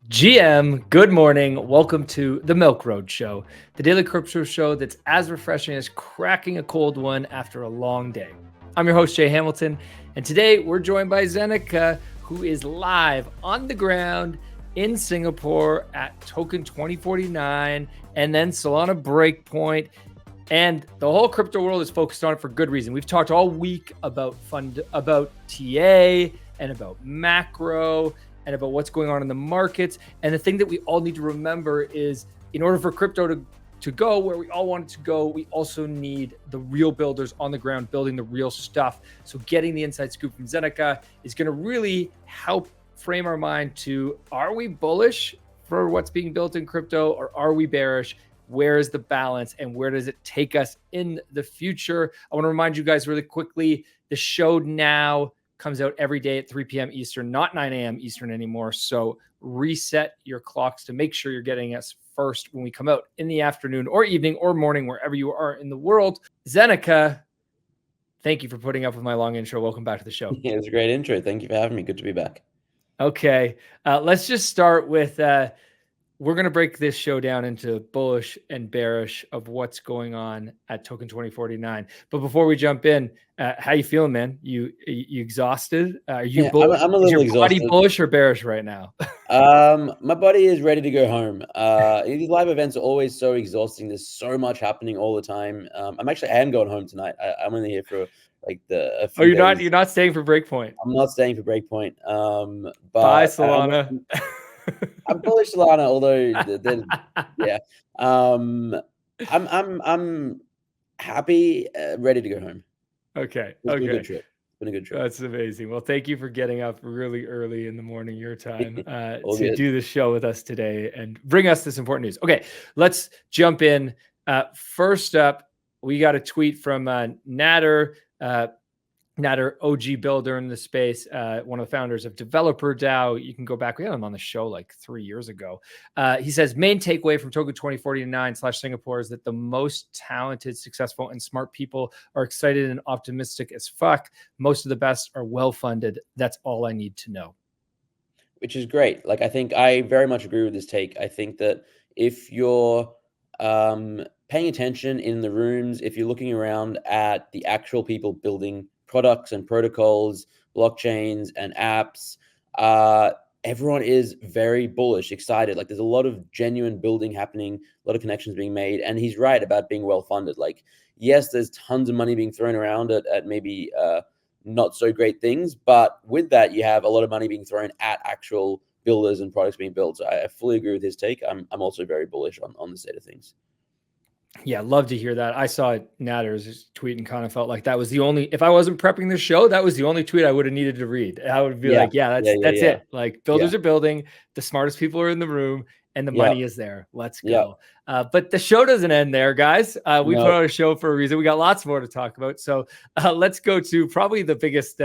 GM, good morning. Welcome to the Milk Road Show, the daily crypto show that's as refreshing as cracking a cold one after a long day. I'm your host, Jay Hamilton, and today we're joined by Zeneca, who is live on the ground in Singapore at Token2049 and then Solana Breakpoint. And the whole crypto world is focused on it for good reason. We've talked all week about TA and about macro and about what's going on in the markets. And the thing that we all need to remember is in order for crypto to go where we all want it to go, we also need the real builders on the ground building the real stuff. So getting the inside scoop from Zeneca is going to really help frame our mind to, are we bullish for what's being built in crypto or are we bearish? Where is the balance and where does it take us in the future? I want to remind you guys really quickly, the show now comes out every day at 3 p.m. Eastern, not 9 a.m. Eastern anymore. So reset your clocks to make sure you're getting us first when we come out in the afternoon or evening or morning, wherever you are in the world. Zeneca, thank you for putting up with my long intro. Welcome back to the show. Yeah, it was a great intro. Thank you for having me. Good to be back. Okay, let's just start with, we're going to break this show down into bullish and bearish of what's going on at Token2049. But before we jump in, how you feeling, man? You exhausted? Are you bullish? I'm a little exhausted. Is your body bullish or bearish right now? My body is ready to go home. These live events are always so exhausting. There's so much happening all the time. I am going home tonight. I'm only here for like a few days. You're not staying for Breakpoint? I'm not staying for Breakpoint. But bye, Solana. I'm bullish Solana, although yeah. I'm happy, ready to go home. Okay. It's been a good trip. It's been a good trip. That's amazing. Well, thank you for getting up really early in the morning, your time, to do this show with us today and bring us this important news. Okay, let's jump in. First up, we got a tweet from Nader. Nader, OG builder in the space, one of the founders of Developer DAO. You can go back. We had him on the show like 3 years ago. He says, main takeaway from Token2049/Singapore is that the most talented, successful, and smart people are excited and optimistic as fuck. Most of the best are well-funded. That's all I need to know. Which is great. Like, I think I very much agree with this take. I think that if you're paying attention in the rooms, if you're looking around at the actual people building products and protocols, blockchains and apps, everyone is very bullish, excited. Like, there's a lot of genuine building happening, a lot of connections being made. And he's right about being well funded. Like, yes, there's tons of money being thrown around at maybe not so great things, but with that, you have a lot of money being thrown at actual builders and products being built. So I fully agree with his take. I'm also very bullish on the state of things. Yeah, love to hear that. I saw Nader's tweet and kind of felt like that was the only, if I wasn't prepping the show, that was the only tweet I would have needed to read. I would be like, that's it. Like, builders are building, the smartest people are in the room, and the money is there. Let's go. But the show doesn't end there, guys. We put on a show for a reason. We got lots more to talk about. So let's go to probably the biggest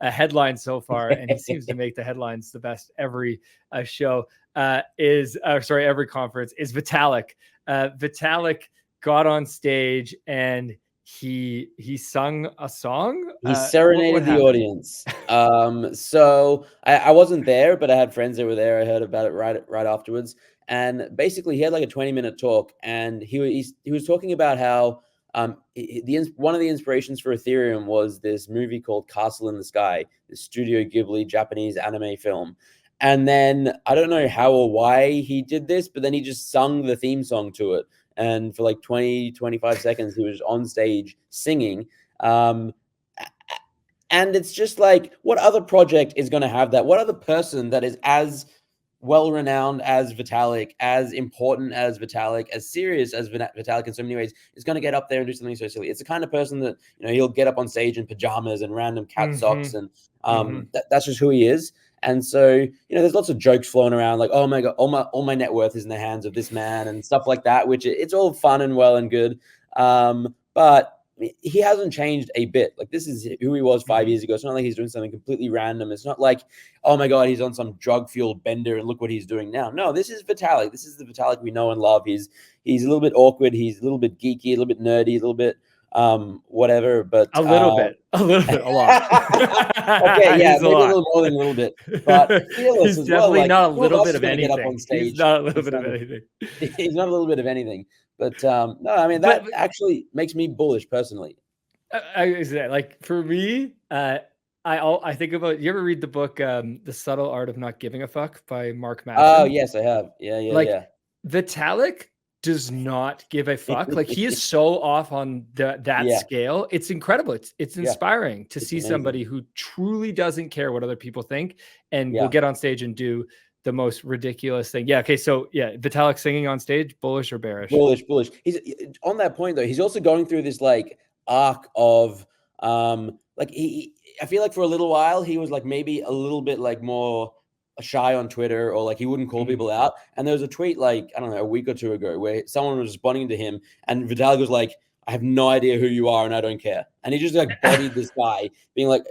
headline so far, and he seems to make the headlines the best every show, every conference, is Vitalik. Vitalik got on stage and he sung a song. He serenaded the audience. So I wasn't there, but I had friends that were there. I heard about it right afterwards. And basically, he had like a 20-minute talk, and he was talking about how one of the inspirations for Ethereum was this movie called Castle in the Sky, this Studio Ghibli Japanese anime film. And then I don't know how or why he did this, but then he just sung the theme song to it. And for like 20-25 seconds, he was on stage singing. And it's just like, what other project is going to have that? What other person that is as well-renowned as Vitalik, as important as Vitalik, as serious as Vitalik in so many ways, is going to get up there and do something so silly? It's the kind of person that, he'll get up on stage in pajamas and random cat socks. And that's just who he is. And so, there's lots of jokes flowing around like, oh my God, all my net worth is in the hands of this man and stuff like that, which it's all fun and well and good. But he hasn't changed a bit. Like, this is who he was 5 years ago. It's not like he's doing something completely random. It's not like, oh my God, he's on some drug-fueled bender and look what he's doing now. No, this is Vitalik. This is the Vitalik we know and love. He's a little bit awkward. He's a little bit geeky, a little bit nerdy, a little bit whatever. But a little bit, a lot. okay, yeah, He's a maybe a lot. little more than a little bit, but fearless He's as well. definitely Like not a who of little us bit is of going to get up on anything. He's stage not a little in bit of front of? anything. He's not a little bit of anything, but no, I mean But that actually makes me bullish personally. like for me, I think about, you ever read the book The Subtle Art of Not Giving a Fuck by Mark Oh Manson? yes, I have. Yeah, Like Vitalik does not give a fuck. Like he is so off on that yeah, scale. It's incredible. It's yeah. inspiring to It's see somebody amazing. who truly doesn't care what other people think and will Yeah, get on stage and do the most ridiculous thing. Yeah. Okay. So yeah, Vitalik singing on stage, bullish or bearish? bullish. He's on that point though. He's also going through this like arc of like I feel like for a little while he was like maybe a little bit like more shy on Twitter, or like he wouldn't call people out. And there was a tweet like, I don't know, a week or two ago where someone was responding to him and Vitalik was like, I have no idea who you are and I don't care. And he just like bodied this guy being like,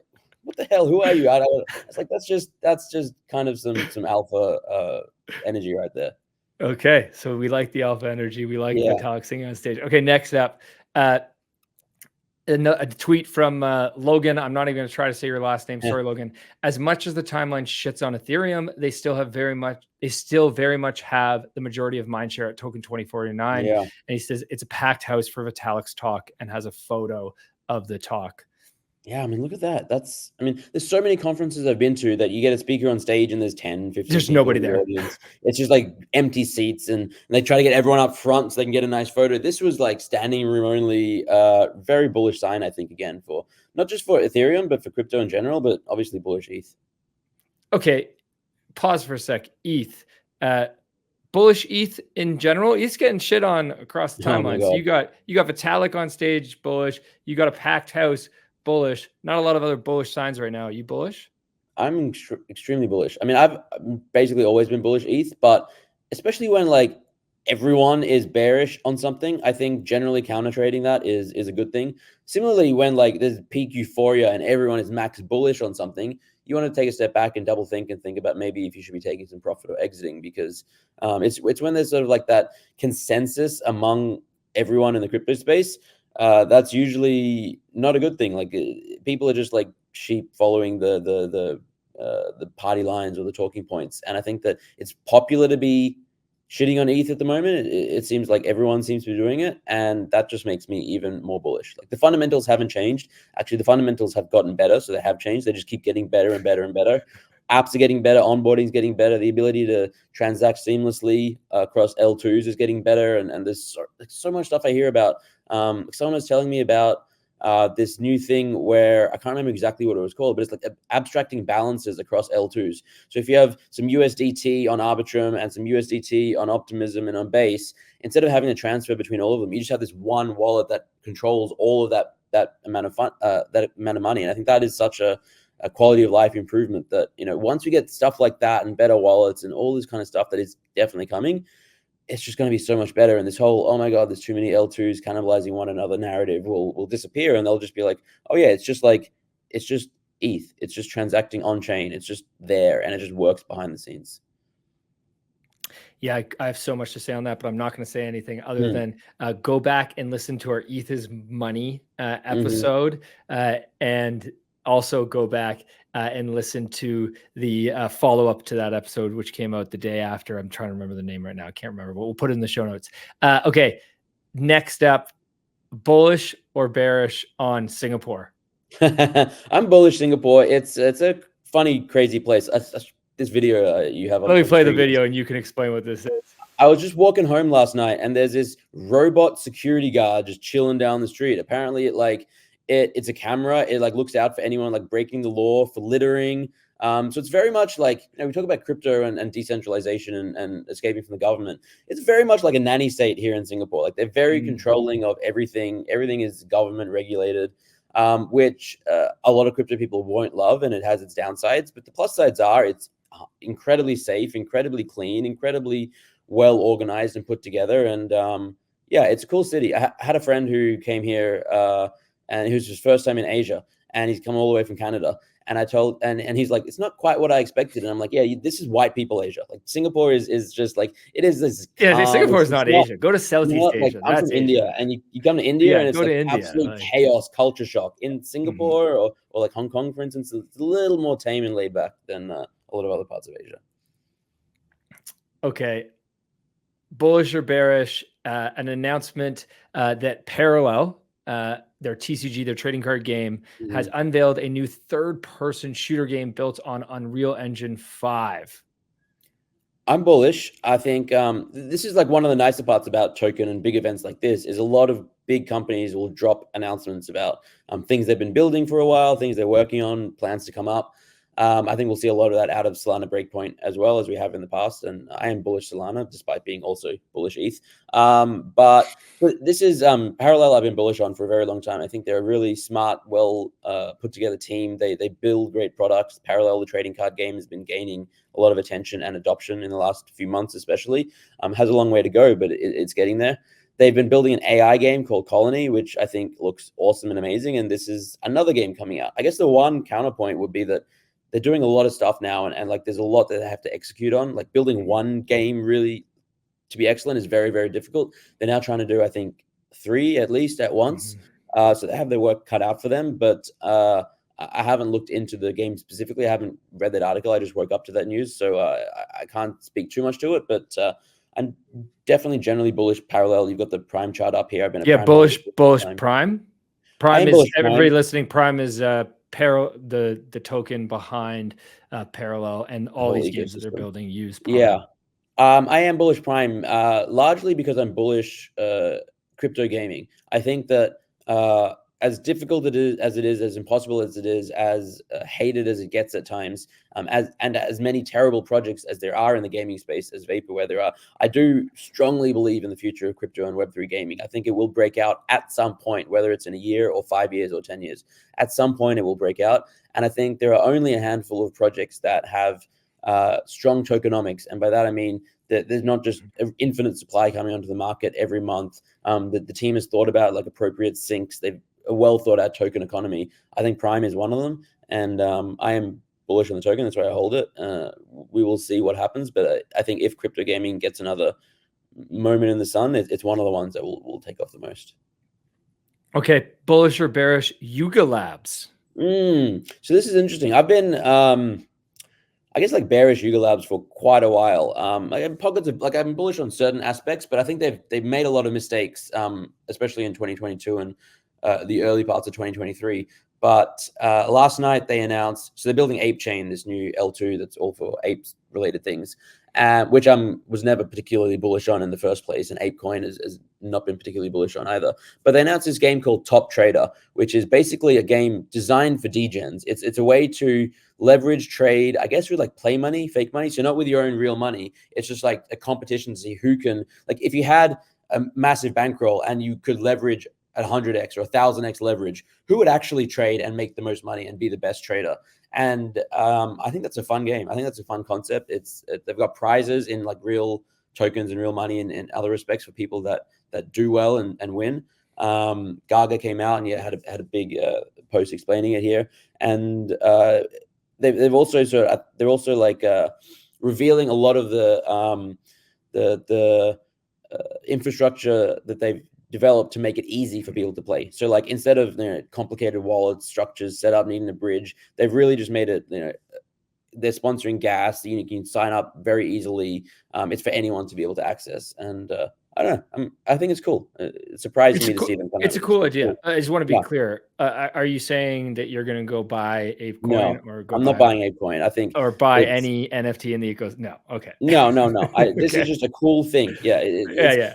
what the hell? Who are you? I was like, that's just kind of some alpha energy right there. Okay. So we like the alpha energy. We like Yeah. Vitalik singing on stage. Okay. Next up, a tweet from Logan. I'm not even going to try to say your last name. Sorry, Logan. As much as the timeline shits on Ethereum, they still very much have the majority of mindshare at Token 2049. Yeah. And he says it's a packed house for Vitalik's talk and has a photo of the talk. Yeah, I mean, look at that. I mean, there's so many conferences I've been to that you get a speaker on stage and there's 10, 15 There's people nobody in the there. audience. It's just like empty seats and they try to get everyone up front so they can get a nice photo. This was like standing room only, very bullish sign, I think, again, for not just for Ethereum, but for crypto in general, but obviously bullish ETH. Okay, pause for a sec. ETH. Bullish ETH in general. ETH's getting shit on across the timeline. So you got Vitalik on stage, bullish. You got a packed house, bullish. Not a lot of other bullish signs right now. Are you bullish? I'm extremely bullish. I mean, I've basically always been bullish ETH, but especially when like everyone is bearish on something, I think generally counter trading that is a good thing. Similarly, when like there's peak euphoria and everyone is max bullish on something, you want to take a step back and double think and think about maybe if you should be taking some profit or exiting, because it's when there's sort of like that consensus among everyone in the crypto space. That's usually not a good thing. Like people are just like sheep following the party lines or the talking points. And I think that it's popular to be shitting on ETH at the moment. It seems like everyone seems to be doing it, and that just makes me even more bullish. Like the fundamentals haven't changed. Actually, the fundamentals have gotten better, so they have changed. They just keep getting better and better and better. Apps are getting better, onboarding is getting better, the ability to transact seamlessly across L2s is getting better, and there's so much stuff I hear about. Someone was telling me about this new thing where I can't remember exactly what it was called, but it's like abstracting balances across L2s. So if you have some USDT on Arbitrum and some USDT on Optimism and on Base, instead of having to transfer between all of them, you just have this one wallet that controls all of that amount of fun, that amount of money. And I think that is such a quality of life improvement that, you know, once we get stuff like that and better wallets and all this kind of stuff that is definitely coming, it's just going to be so much better. And this whole, oh my God, there's too many L2s cannibalizing one another narrative will disappear. And they'll just be like, oh yeah, it's just ETH. It's just transacting on chain. It's just there and it just works behind the scenes. Yeah, I have so much to say on that, but I'm not going to say anything other than go back and listen to our ETH is Money episode, and also go back and listen to the follow-up to that episode, which came out the day after. I'm trying to remember the name right now. I can't remember, but we'll put it in the show notes. Okay, next up, bullish or bearish on Singapore? I'm bullish Singapore. It's a funny, crazy place. This video you have on. Let me play the video and you can explain what this is. I was just walking home last night and there's this robot security guard just chilling down the street. Apparently it's a camera. It like looks out for anyone like breaking the law, for littering. So it's very much like, you know, we talk about crypto and decentralization and escaping from the government. It's very much like a nanny state here in Singapore. Like they're very controlling of everything. Everything is government regulated, which a lot of crypto people won't love, and it has its downsides. But the plus sides are it's incredibly safe, incredibly clean, incredibly well organized and put together. And yeah, it's a cool city. I had a friend who came here and it was his first time in Asia, and he's come all the way from Canada. And I told, and he's like, it's not quite what I expected. And I'm like, yeah, this is white people Asia. Like Singapore is just like, it is this Yeah, Singapore is it's not Asia. Go to Southeast like Asia. I'm That's from India, Asia. and you come to India Yeah, and it's go like to India. absolute Like, chaos, culture shock. In Singapore or like Hong Kong, for instance, it's a little more tame and laid back than a lot of other parts of Asia. Okay. Bullish or bearish, an announcement that Parallel, their TCG, their trading card game, has unveiled a new third-person shooter game built on Unreal Engine 5. I'm bullish. I think this is like one of the nicer parts about Token and big events like this is a lot of big companies will drop announcements about things they've been building for a while, things they're working on, plans to come up. I think we'll see a lot of that out of Solana Breakpoint as well as we have in the past. And I am bullish Solana, despite being also bullish ETH. But this is Parallel I've been bullish on for a very long time. I think they're a really smart, well put together team. They build great products. Parallel, the trading card game, has been gaining a lot of attention and adoption in the last few months, especially. Has a long way to go, but it's getting there. They've been building an AI game called Colony, which I think looks awesome and amazing. And this is another game coming out. I guess the one counterpoint would be that they're doing a lot of stuff now, and like there's a lot that they have to execute on. Like building one game really to be excellent is very, very difficult. They're now trying to do, I think, 3 at least at once. So they have their work cut out for them. But I haven't looked into the game specifically. I haven't read that article. I just woke up to that news, so I can't speak too much to it. But I'm definitely generally bullish Parallel. You've got the Prime chart up here. I've been a bullish Prime. Prime is everybody listening. Prime is the token behind Parallel, and all these games that they're building use Prime. Yeah, I am bullish Prime largely because I'm bullish crypto gaming. I think that as difficult as it is, as impossible as it is, as hated as it gets at times, as many terrible projects as there are in the gaming space, as vaporware there are, I do strongly believe in the future of crypto and Web3 gaming. I think it will break out at some point, whether it's in a year or 5 years or 10 years. At some point, it will break out. And I think there are only a handful of projects that have strong tokenomics. And by that, I mean that there's not just an infinite supply coming onto the market every month. The team has thought about like appropriate sinks. They've a well thought out token economy. I think Prime is one of them, and I am bullish on the token. That's why I hold it. We will see what happens, but I think if crypto gaming gets another moment in the sun, it's one of the ones that will take off the most. Okay, bullish or bearish Yuga Labs? So this is interesting. I've been I guess like bearish Yuga Labs for quite a while. I have pockets of like I'm bullish on certain aspects, but I think they've made a lot of mistakes, especially in 2022 and the early parts of 2023. But last night they announced, so they're building Ape Chain, this new L2 that's all for apes related things, which I was never particularly bullish on in the first place, and ApeCoin has not been particularly bullish on either. But they announced this game called Top Trader, which is basically a game designed for degens. It's a way to leverage trade, I guess, with like play money, fake money. So not with your own real money. It's just like a competition to see who can, like if you had a massive bankroll and you could leverage at 100x or 1000x leverage, who would actually trade and make the most money and be the best trader? And I think that's a fun game. I think that's a fun concept. They've got prizes in like real tokens and real money in other respects for people that do well and win. Gaga came out and had a big post explaining it here, and they're also like revealing a lot of the infrastructure that they've developed to make it easy for people to play. So like instead of complicated wallet structures set up needing a bridge, they've really just made it, they're sponsoring gas. You can sign up very easily. It's for anyone to be able to access. And I don't know. I think it's cool. It's surprising me to see them come out. It's a cool idea. Cool. I just want to be clear. Are you saying that you're going to go buy ApeCoin I'm not buying ApeCoin. I think or buy any NFT in the ecosystem? No. Okay. No. This is just a cool thing. Yeah.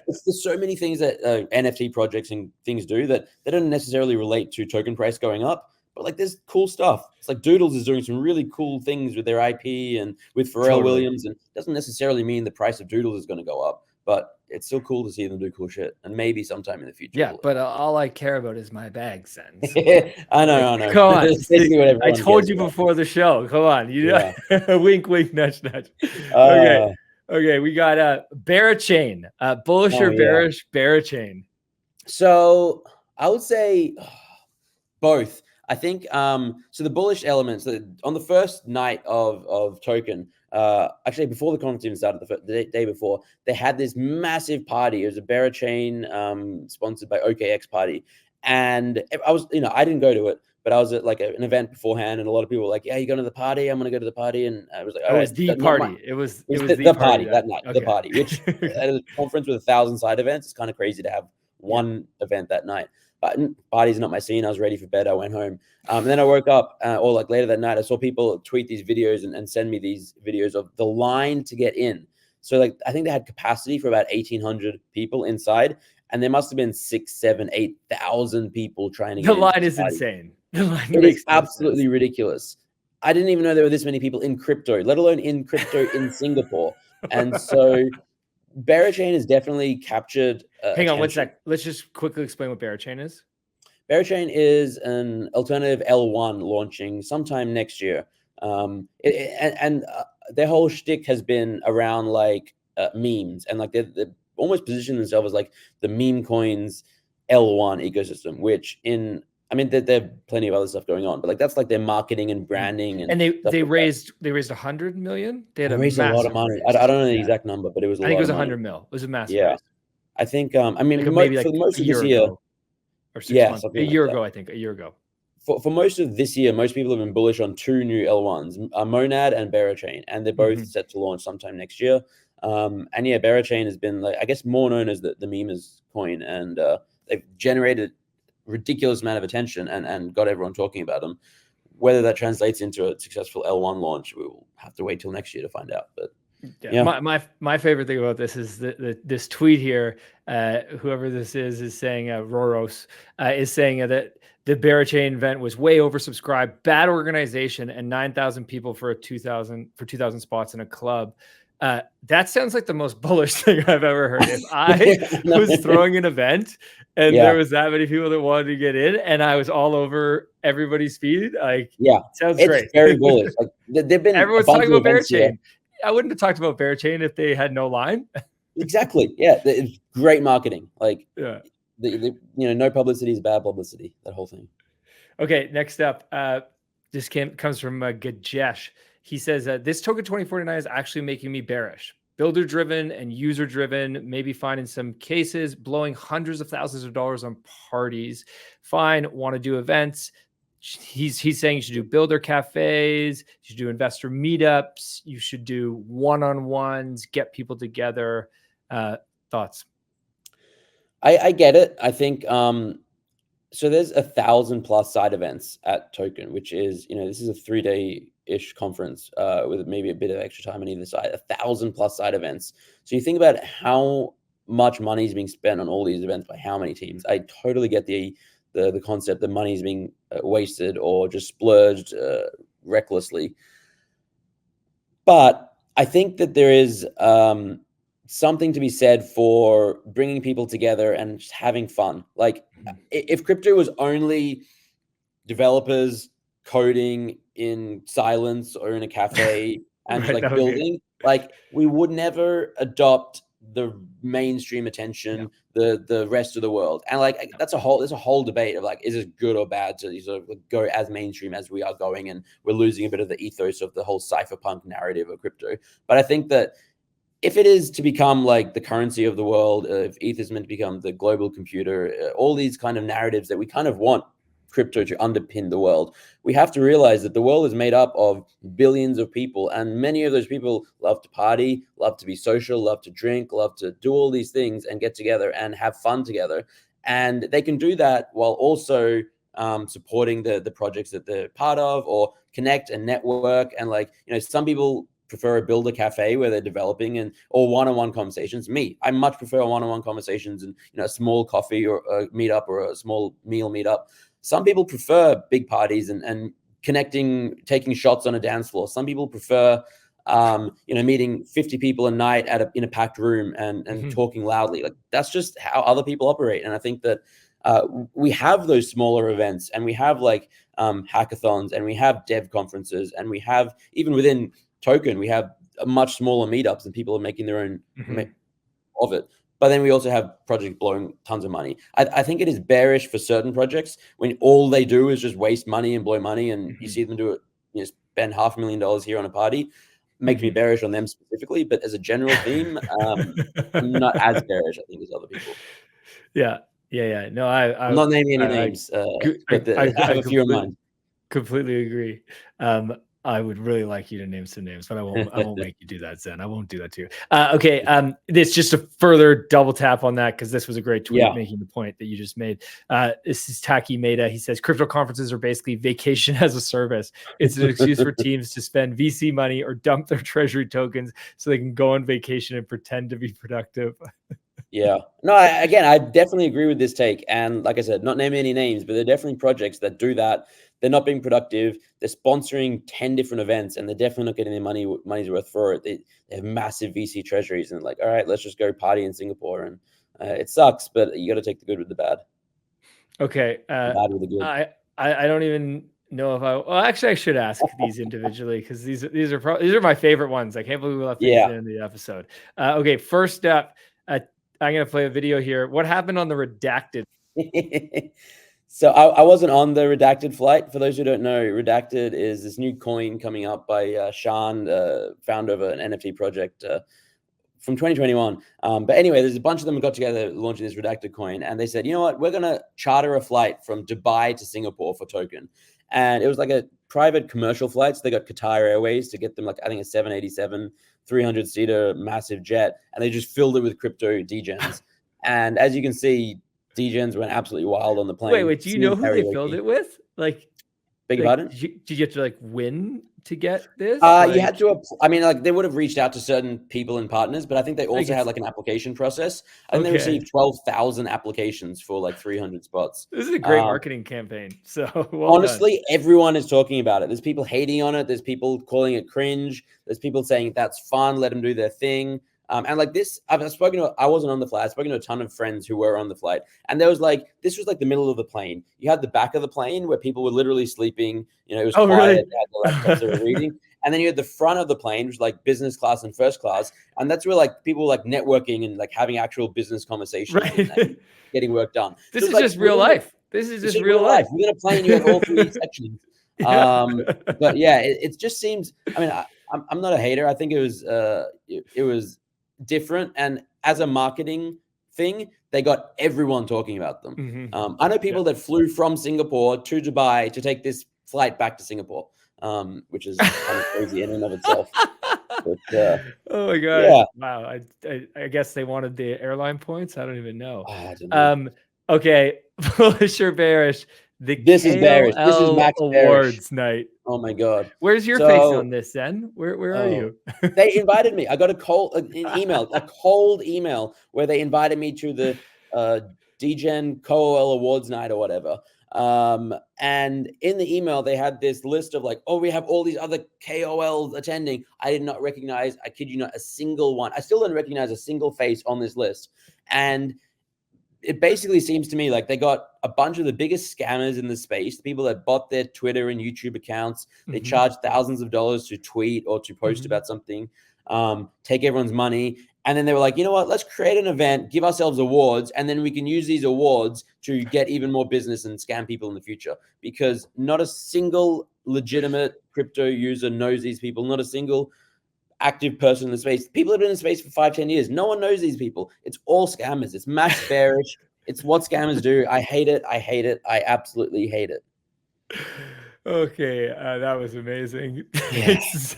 There's so many things that NFT projects and things do that they don't necessarily relate to token price going up. But like, there's cool stuff. It's like Doodles is doing some really cool things with their IP and with Pharrell Williams, and it doesn't necessarily mean the price of Doodles is going to go up, but it's still cool to see them do cool shit, and maybe sometime in the future. Yeah, but all I care about is my bag sense. I know. Come on. I told you before the show. Come on. Wink, wink, nudge, nudge. Okay. We got Berachain. Bullish or bearish Berachain? So I would say both. I think so the bullish elements on the first night of Token, actually before the conference even started, the day before, they had this massive party. It was a Berachain sponsored by OKX party. And I was, I didn't go to it, but I was at like an event beforehand, and a lot of people were like, "Yeah, you going to the party? I'm going to go to the party." And I was like, "All right, it was the party. It was the party that night, okay. the party." Which at a conference with 1,000 side events, it's kind of crazy to have one event that night. But party's not my scene. I was ready for bed. I went home, and then I woke up, or like later that night, I saw people tweet these videos and send me these videos of the line to get in. So like I think they had capacity for about 1,800 people inside. And there must have been 6, 7, 8,000 people trying to get in. The line is party. insane. The line it is absolutely ridiculous. I didn't even know there were this many people in crypto, let alone in crypto in Singapore. And so Berachain has definitely captured. Hang on one sec. Let's just quickly explain what Berachain is. Berachain is an alternative L1 launching sometime next year. Their whole shtick has been around like memes, and like they're almost position themselves as like the meme coins L1 ecosystem, which there are plenty of other stuff going on, but like that's like their marketing and branding. And they raised 100 million. They had raised a lot of money. I don't know the exact number, but it was I think it was 100 mil. It was a massive raise. I think maybe like for most of this year or 6 months. A year ago, I think a year ago. For most of this year, most people have been bullish on 2 new L1s, Monad and Berachain, and they're both set to launch sometime next year. And yeah, Berachain has been like, I guess, more known as the memers coin, and they've generated ridiculous amount of attention and got everyone talking about them. Whether that translates into a successful L1 launch, we will have to wait till next year to find out. But yeah. My favorite thing about this is this tweet here. Whoever this is saying Roros is saying that the Berachain event was way oversubscribed, bad organization, and 9,000 people for 2,000 spots in a club. That sounds like the most bullish thing I've ever heard. If I was throwing an event and there was that many people that wanted to get in, and I was all over everybody's feed, sounds great. It's very bullish. Like they've been everyone's talking about Berachain. I wouldn't have talked about Berachain if they had no line. Exactly. Yeah, it's great marketing. Like no publicity is bad publicity. That whole thing. Okay, next up, this comes from Gajesh. He says this token 2049 is actually making me bearish. Builder driven and user driven, maybe fine in some cases, blowing hundreds of thousands of dollars on parties. Fine, want to do events. He's saying you should do builder cafes, you should do investor meetups, you should do one-on-ones, get people together. Thoughts? I get it. I think so there's 1,000+ side events at Token, which is, this is a 3-day-ish conference with maybe a bit of extra time on either side, 1,000+ side events. So you think about how much money is being spent on all these events by how many teams. I totally get the concept that money is being wasted or just splurged recklessly. But I think that there is something to be said for bringing people together and just having fun. Like if crypto was only developers coding in silence or in a cafe and just like building, like we would never adopt the mainstream attention, the rest of the world. And like there's a whole debate of like, is it good or bad to sort of go as mainstream as we are going, and we're losing a bit of the ethos of the whole cypherpunk narrative of crypto. But I think that if it is to become like the currency of the world, if ETH is meant to become the global computer, all these kind of narratives that we kind of want crypto to underpin the world, we have to realize that the world is made up of billions of people, and many of those people love to party, love to be social, love to drink, love to do all these things and get together and have fun together. And they can do that while also supporting the projects that they're part of, or connect and network. And like, some people prefer a builder cafe where they're developing or one-on-one conversations. I much prefer one-on-one conversations and a small coffee or a meetup or a small meal meetup. Some people prefer big parties and connecting, taking shots on a dance floor. Some people prefer meeting 50 people a night in a packed room and talking loudly. Like that's just how other people operate. And I think that we have those smaller events, and we have like hackathons, and we have dev conferences, and we have, even within Token, we have a much smaller meetups, and people are making their own of it. But then we also have projects blowing tons of money. I think it is bearish for certain projects when all they do is just waste money and blow money, and you see them do it, spend $500,000 here on a party. Makes me bearish on them specifically, but as a general theme, I'm not as bearish, I think, as other people. Yeah. No, I'm not naming any names, but I have a few in mind. Completely agree. I would really like you to name some names, but I won't make you do that, Zen. I won't do that to you. Okay. This just a further double tap on that, because this was a great tweet making the point that you just made. This is Taiki Maeda. He says crypto conferences are basically vacation as a service. It's an excuse for teams to spend VC money or dump their treasury tokens so they can go on vacation and pretend to be productive. Yeah. No, I definitely agree with this take. And like I said, not naming any names, but there are definitely projects that do that. They're not being productive. They're sponsoring 10 different events, and they're definitely not getting their money's worth for it. They have massive VC treasuries, and like, all right, let's just go party in Singapore. And it sucks, but you got to take the good with the bad. Okay. The bad with the good. I don't even know if I should ask these individually, because these are my favorite ones. I can't believe we left these in the episode. Okay. First up, I'm going to play a video here. What happened on the Redacted? So I wasn't on the Redacted flight. For those who don't know, Redacted is this new coin coming up by Sean, founder of an NFT project from 2021. But anyway, there's a bunch of them who got together launching this Redacted coin. And they said, you know what, we're going to charter a flight from Dubai to Singapore for Token. And it was like a private commercial flight. So they got Qatar Airways to get them, like, I think a 787, 300-seater massive jet. And they just filled it with crypto degens. And as you can see, degens went absolutely wild on the plane. Wait, do you know who they filled it with? Like, beg your pardon? Did you have to like win to get this? You had to. I mean, like, they would have reached out to certain people and partners, but I think they also had like an application process. I think they received 12,000 applications for like 300 spots. This is a great marketing campaign. So honestly, everyone is talking about it. There's people hating on it. There's people calling it cringe. There's people saying that's fun. Let them do their thing. And like this, I wasn't on the flight. I've spoken to a ton of friends who were on the flight. And there was like, this was like the middle of the plane. You had the back of the plane where people were literally sleeping. It was quiet. Really? They had the laptops they were reading. And then you had the front of the plane, which was like business class and first class. And that's where like people were like networking and like having actual business conversations and getting work done. This is like, just real life. This is just real life. You're in a plane, you had all three sections. But yeah, it just seems, I mean, I'm not a hater. I think it was different, and as a marketing thing, they got everyone talking about them. I know people that flew from Singapore to Dubai to take this flight back to Singapore, which is kind of crazy in and of itself. But, oh my god! Yeah. Wow, I guess they wanted the airline points. I don't even know. I don't know. Okay, Bullish or bearish? This is bearish. This is Max Awards Night. Oh my god! Where's your face on this, then? Where are you? They invited me. I got a cold email where they invited me to the Degen KOL Awards Night or whatever. And in the email, they had this list of like, oh, we have all these other KOLs attending. I did not recognize, I kid you not, a single one. I still don't recognize a single face on this list. And it basically seems to me like they got a bunch of the biggest scammers in the space, the people that bought their Twitter and YouTube accounts. They charge thousands of dollars to tweet or to post about something, take everyone's money. And then they were like, you know what, let's create an event, give ourselves awards, and then we can use these awards to get even more business and scam people in the future. Because not a single legitimate crypto user knows these people, not a single active person in the space. People have been in the space for 5-10 years. No one knows these people. It's all scammers. It's mass bearish. It's what scammers do. I hate it. I hate it. I absolutely hate it. Okay, that was amazing. Yes.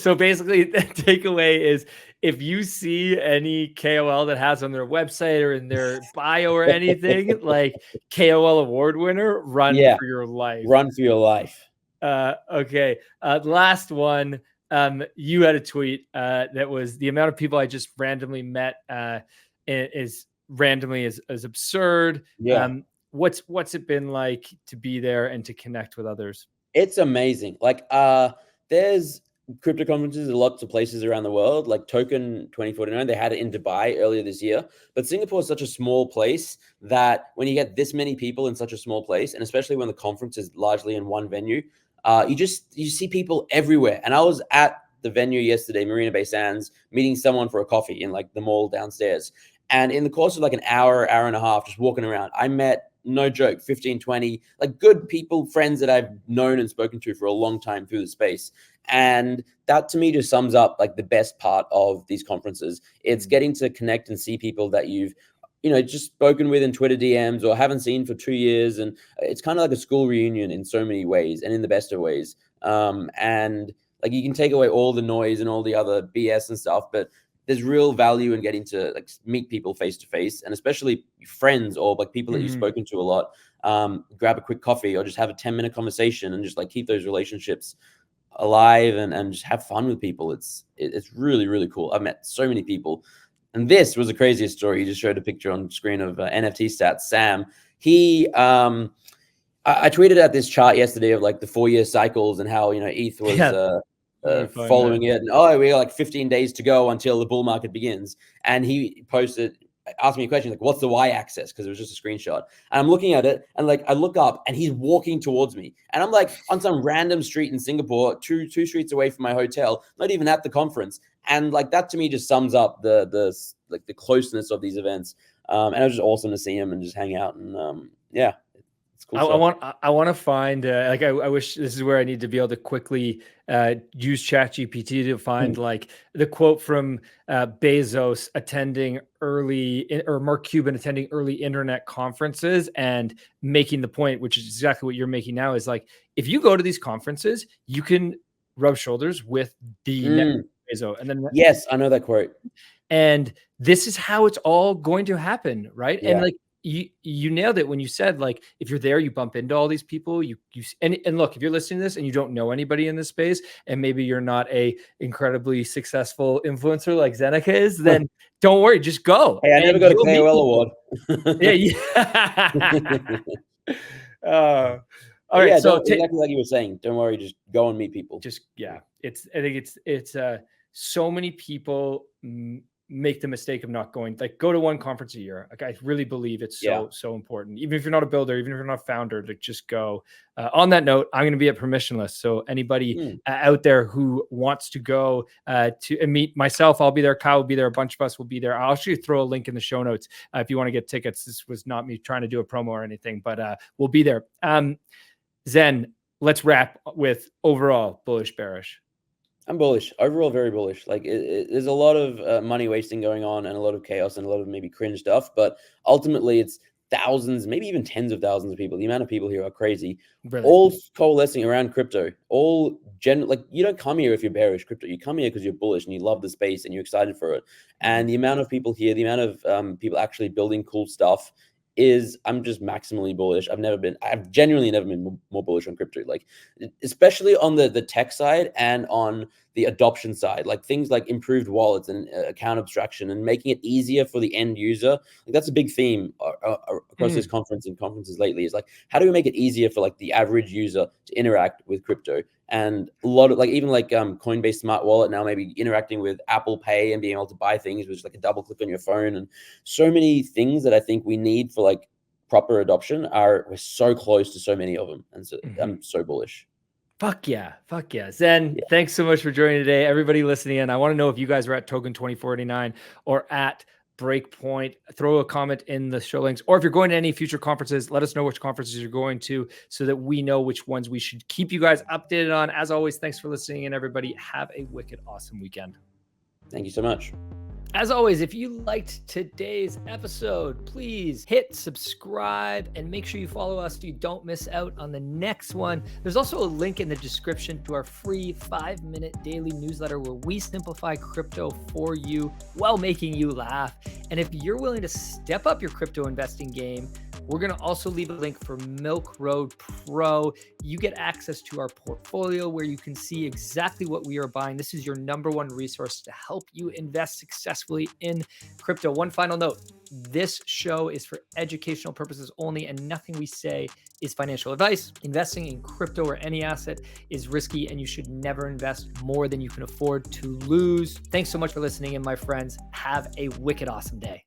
So basically, the takeaway is if you see any KOL that has on their website or in their bio or anything like KOL award winner, run for your life. Run for your life. Okay, last one. You had a tweet that was the amount of people I just randomly met is absurd. Yeah. What's it been like to be there and to connect with others? It's amazing. Like there's crypto conferences in lots of places around the world, like TOKEN2049. They had it in Dubai earlier this year, but Singapore is such a small place that when you get this many people in such a small place, and especially when the conference is largely in one venue, you see people everywhere. And I was at the venue yesterday, Marina Bay Sands, meeting someone for a coffee in like the mall downstairs. And in the course of like an hour and a half, just walking around, I met, no joke, 15, 20, like good people, friends that I've known and spoken to for a long time through the space. And that to me just sums up like the best part of these conferences. It's getting to connect and see people that you've, just spoken with in Twitter DMs or haven't seen for 2 years. And it's kind of like a school reunion in so many ways and in the best of ways. And like you can take away all the noise and all the other BS and stuff, but there's real value in getting to like meet people face to face, and especially friends or like people that you've spoken to a lot. Grab a quick coffee or just have a 10-minute conversation and just like keep those relationships alive and just have fun with people. It's really, really cool. I've met so many people. And this was the craziest story. He just showed a picture on screen of NFT stats. Sam, I tweeted at this chart yesterday of like the 4-year cycles and how, ETH was following it. And we got like 15 days to go until the bull market begins. And he asked me a question like, what's the y-axis? Because it was just a screenshot. And I'm looking at it and like I look up and he's walking towards me. And I'm like on some random street in Singapore, two streets away from my hotel, not even at the conference. And like that to me just sums up the closeness of these events. And it was just awesome to see him and just hang out. And yeah. Cool I want to find I wish this is where I need to be able to quickly use ChatGPT to find like the quote from Bezos attending or Mark Cuban attending early internet conferences and making the point, which is exactly what you're making now, is like if you go to these conferences, you can rub shoulders with the Bezos. And then yes, I know that quote. And this is how it's all going to happen, right? Yeah. And like you nailed it when you said like if you're there, you bump into all these people. And look, if you're listening to this and you don't know anybody in this space, and maybe you're not a incredibly successful influencer like Zeneca is, then don't worry, just go. Hey, I never got a KOL award. All right, so exactly like you were saying, don't worry, just go and meet people. I think it's so many people make the mistake of not going. Like, go to one conference a year. Like, I really believe it's so important. Even if you're not a builder, even if you're not a founder, like, just go. On that note, I'm going to be at Permissionless. So anybody out there who wants to go to meet myself, I'll be there. Kyle will be there. A bunch of us will be there. I'll actually throw a link in the show notes if you want to get tickets. This was not me trying to do a promo or anything, but we'll be there. Zen, let's wrap with overall bullish, bearish. I'm bullish. Overall, very bullish. Like there's a lot of money wasting going on and a lot of chaos and a lot of maybe cringe stuff. But ultimately, it's thousands, maybe even tens of thousands of people. The amount of people here are crazy. Really? All coalescing around crypto. Like you don't come here if you're bearish crypto. You come here because you're bullish and you love the space and you're excited for it. And the amount of people here, the amount of people actually building cool stuff I'm just maximally bullish. I've genuinely never been more bullish on crypto, like especially on the tech side and on the adoption side, like things like improved wallets and account abstraction and making it easier for the end user. Like that's a big theme across this conference and conferences lately, is like, how do we make it easier for like the average user to interact with crypto? And a lot of like, even like Coinbase Smart Wallet now maybe interacting with Apple Pay and being able to buy things with just like a double click on your phone, and so many things that I think we need for like proper adoption we're so close to so many of them. And so I'm so bullish. Fuck yeah. Zen, thanks so much for joining today. Everybody listening in, I want to know if you guys are at TOKEN2049 or at Breakpoint. Throw a comment in the show links, or if you're going to any future conferences, let us know which conferences you're going to so that we know which ones we should keep you guys updated on. As always, thanks for listening, and everybody have a wicked awesome weekend. Thank you so much. As always, if you liked today's episode, please hit subscribe and make sure you follow us so you don't miss out on the next one. There's also a link in the description to our free 5-minute daily newsletter where we simplify crypto for you while making you laugh. And if you're willing to step up your crypto investing game, we're going to also leave a link for Milk Road Pro. You get access to our portfolio where you can see exactly what we are buying. This is your #1 resource to help you invest successfully in crypto. One final note, this show is for educational purposes only, and nothing we say is financial advice. Investing in crypto or any asset is risky, and you should never invest more than you can afford to lose. Thanks so much for listening in, my friends. Have a wicked awesome day.